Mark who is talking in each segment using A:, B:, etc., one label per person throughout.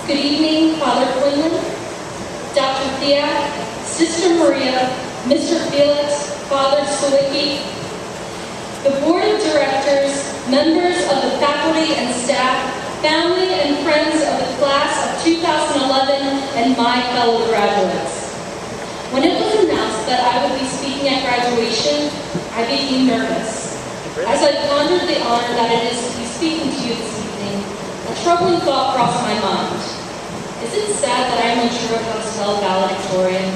A: Good evening, Father Quinlan, Dr. Thea, Sister Maria, Mr. Felix, Father Sawicki, the Board of Directors, members of the faculty and staff, family and friends of the class of 2011, and my fellow graduates. When it was announced that I would be speaking at graduation, I became nervous. As I pondered the honor that it is to be speaking to you this evening, a troubling thought crossed my mind. Is it sad that I am unsure of how to spell valedictorian?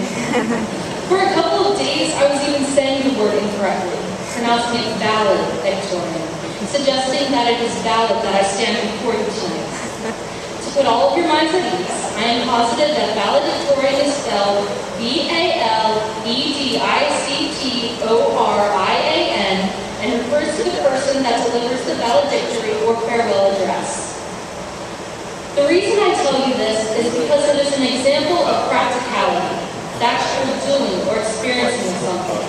A: For a couple of days, I was even saying the word incorrectly, pronouncing it valedictorian, suggesting that it is valid that I stand before you tonight. To put all of your minds at ease, I am positive that valedictorian is spelled valedictorian and refers to the person that delivers the valedictory or farewell address. The reason I tell you this is because it is an example of practicality, the actual doing or experiencing something.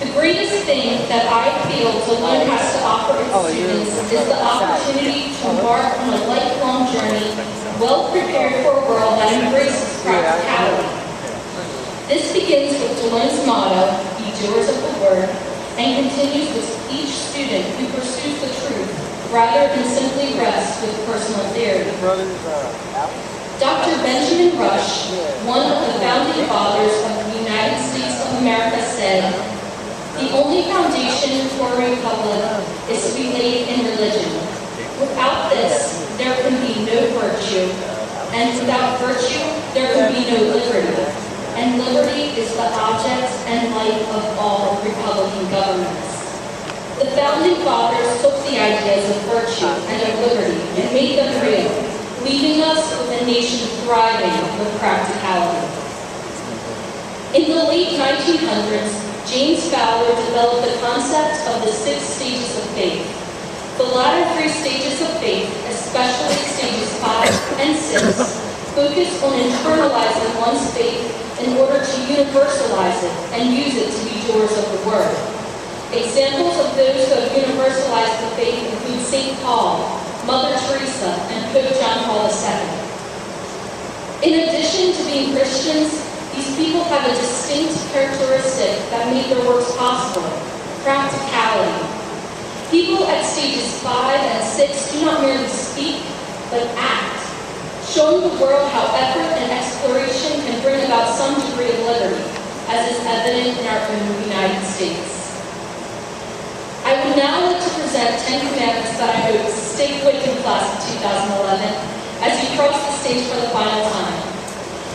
A: The greatest thing that I feel Deloitte has to offer its students is the opportunity to embark on a lifelong journey, well prepared for a world that embraces practicality. This begins with Deloitte's motto, be doers of the word, and continues with each student who pursues the truth rather than simply rest with personal theory. Dr. Benjamin Rush, one of the founding fathers of the United States of America, said, "The only foundation for a republic is to be laid in religion. Without this, there can be no virtue, and without virtue, there can be no liberty. And liberty is the object and life of all republican governments." The founding fathers took the ideas of virtue and of liberty and made them real, leaving us with a nation thriving with practicality. In the late 1900s, James Fowler developed the concept of the 6 stages of faith. The latter 3 stages of faith, especially stages 5 and 6, focus on internalizing one's faith in order to universalize it and use it to be doers of the word. Examples of those who have universalized the faith include St. Paul, Mother Teresa, and Pope John Paul II. In addition to being Christians, these people have a distinct characteristic that made their works possible: practicality. People at stages 5 and 6 do not merely speak, but act, showing the world how effort and exploration can bring about some degree of liberty, as is evident in our own United States. I would now like to present 10 commandments that I hope stick with the class of 2011 as you cross the stage for the final time.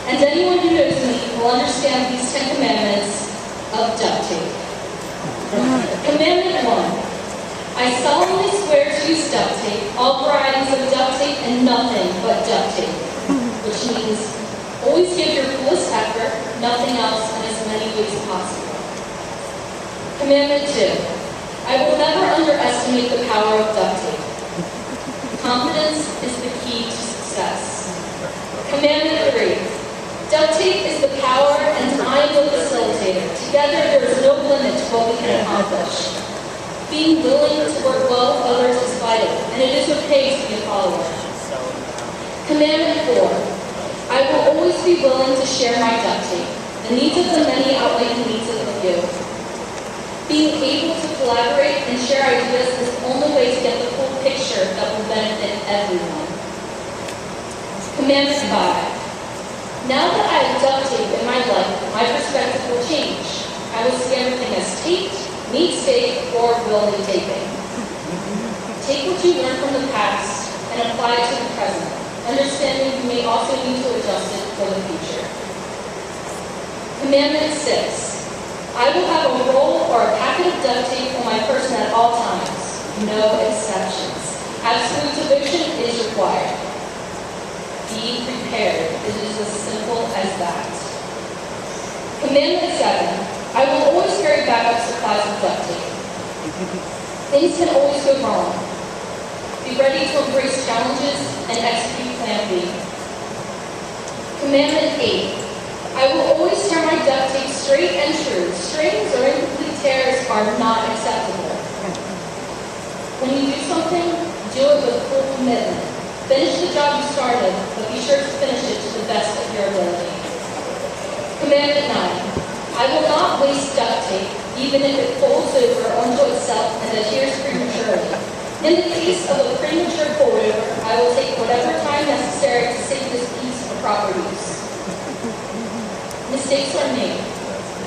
A: And anyone who knows me will understand these 10 commandments of duct tape. Commandment 1. I solemnly swear to use duct tape, all varieties of duct tape, and nothing but duct tape. Which means always give your fullest effort, nothing else, in as many ways possible. Commandment 2. I will never underestimate the power of duct tape. Confidence is the key to success. Commandment 3. Duct tape is the power and I am the facilitator. Together there is no limit to what we can accomplish. Being willing to work well with others is vital, and it is okay to be a follower. Commandment 4. I will always be willing to share my duct tape. The needs of the many outweigh the needs of the few. Being able to collaborate and share ideas is the only way to get the full picture that will benefit everyone. Commandment 5. Now that I have duct tape in my life, my perspective will change. I will see everything as taped, neat steak, or willing taping. Take what you learned from the past and apply it to the present, understanding you may also need to adjust it for the future. Commandment 6. I will have a roll or a packet of duct tape on my person at all times. No exceptions. Absolute devotion is required. Be prepared. It is as simple as that. Commandment 7. I will always carry backup supplies of duct tape. Things can always go wrong. Be ready to embrace challenges and execute Plan B. Commandment 8. I will always tear my duct tape straight and true. Strings or incomplete tears are not acceptable. When you do something, do it with full commitment. Finish the job you started, but be sure to finish it to the best of your ability. Commandment 9. I will not waste duct tape, even if it folds over onto itself and adheres prematurely. In the case of a premature fold-over, I will take whatever time necessary to save this piece for proper use. Mistakes are made.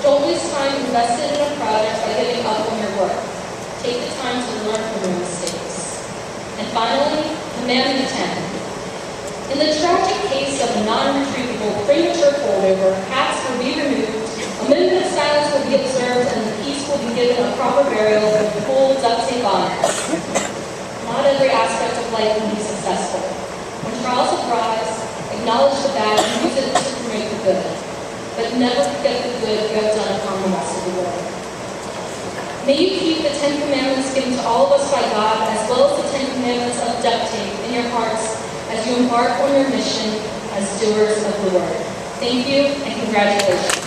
A: Don't waste time invested in a project by giving up on your work. Take the time to learn from your mistakes. And finally, Commandment 10. In the tragic case of a non-retrievable premature foldover, hats will be removed, a minute of silence will be observed, and the piece will be given a proper burial with full duct tape honor. Not every aspect of life can be successful. When trials arise, acknowledge the bad and use it to promote the good. But never forget the good you have done upon the rest of the world. May you keep the 10 Commandments given to all of us by God, as well as the 10 Commandments of duct tape in your hearts as you embark on your mission as doers of the Word. Thank you and congratulations.